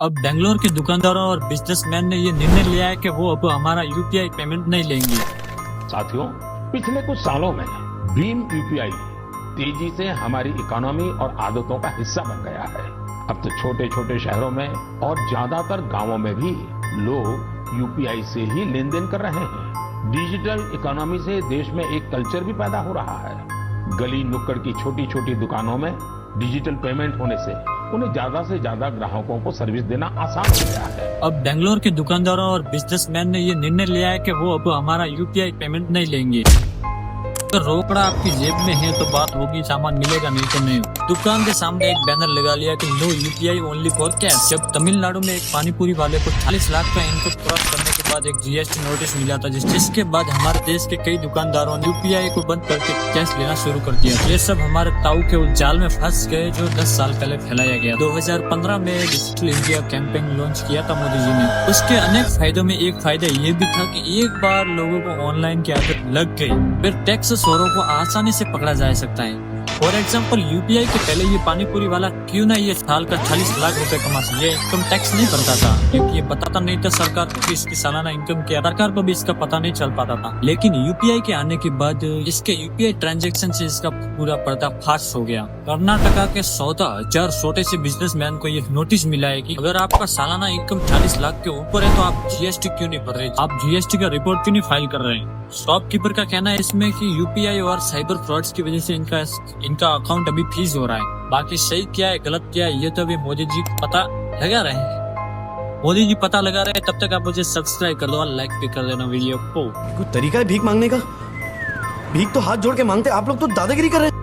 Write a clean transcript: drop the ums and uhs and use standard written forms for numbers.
अब बेंगलोर के दुकानदारों और बिजनेसमैन ने ये निर्णय लिया है कि वो अब हमारा यूपीआई पेमेंट नहीं लेंगे। साथियों, पिछले कुछ सालों में भीम यूपीआई तेजी से हमारी इकोनॉमी और आदतों का हिस्सा बन गया है। अब तो छोटे छोटे शहरों में और ज्यादातर गांवों में भी लोग यूपीआई से ही लेन देन कर रहे हैं। डिजिटल इकोनॉमी से देश में एक कल्चर भी पैदा हो रहा है। गली नुक्कड़ की छोटी छोटी दुकानों में डिजिटल पेमेंट होने से उन्हें ज्यादा से ज्यादा ग्राहकों को सर्विस देना आसान हो गया है। अब बेंगलोर के दुकानदारों और बिजनेसमैन ने ये निर्णय लिया है कि वो अब हमारा यूपीआई पेमेंट नहीं लेंगे। अगर रोकड़ा आपकी जेब में है तो बात होगी, सामान मिलेगा नहीं तो नहीं। दुकान के सामने एक बैनर लगा लिया कि no UPI only for cash. जब तमिलनाडु में एक पानीपुरी वाले को 40 लाख का इनकम क्रॉस करने के बाद एक जीएसटी नोटिस मिला था, जिसके बाद हमारे देश के कई दुकानदारों ने यूपीआई को बंद करके कैश लेना शुरू कर दिया। ये सब हमारे ताऊ के उस जाल में फंस गए जो 10 साल पहले फैलाया गया। 2015 में डिजिटल इंडिया कैंपेन लॉन्च किया था मोदी जी ने। उसके अनेक फायदों में एक फायदा ये भी था कि एक बार लोगों को ऑनलाइन की आदत लग गई, फिर टैक्स चोरों को आसानी से पकड़ा जा सकता है। फॉर एग्जाम्पल, यूपीआई के पहले ये पानीपुरी वाला क्यों ना ये साल का 40 लाख रुपए कमा सके, ये इनकम टैक्स नहीं भरता था क्योंकि ये बताता नहीं था सरकार को कि इसकी सालाना इनकम क्या। सरकार को भी इसका पता नहीं चल पाता था। लेकिन यूपीआई के आने के बाद इसके यूपीआई ट्रांजैक्शन से इसका पूरा पर्दाफाश हो गया। कर्नाटका के 14,000 छोटे से बिजनेसमैन को ये नोटिस मिला है कि अगर आपका सालाना इनकम 40 लाख के ऊपर है तो आप जीएसटी क्यों नहीं भर रहे, आप जीएसटी का रिपोर्ट क्यों नहीं फाइल कर रहे हैं। शॉपकीपर का कहना है इसमें कि यूपीआई और साइबर फ्रॉड्स की वजह से इनका अकाउंट अभी फ्रीज हो रहा है। बाकी सही क्या है गलत क्या है ये तो अभी मोदी जी पता लगा रहे हैं। मोदी जी पता लगा रहे हैं। तब तक आप मुझे सब्सक्राइब कर दो और लाइक भी कर देना वीडियो को। कोई तरीका है भीख मांगने का? भीख तो हाथ जोड़ के मांगते, आप लोग तो दादागिरी कर रहे हैं।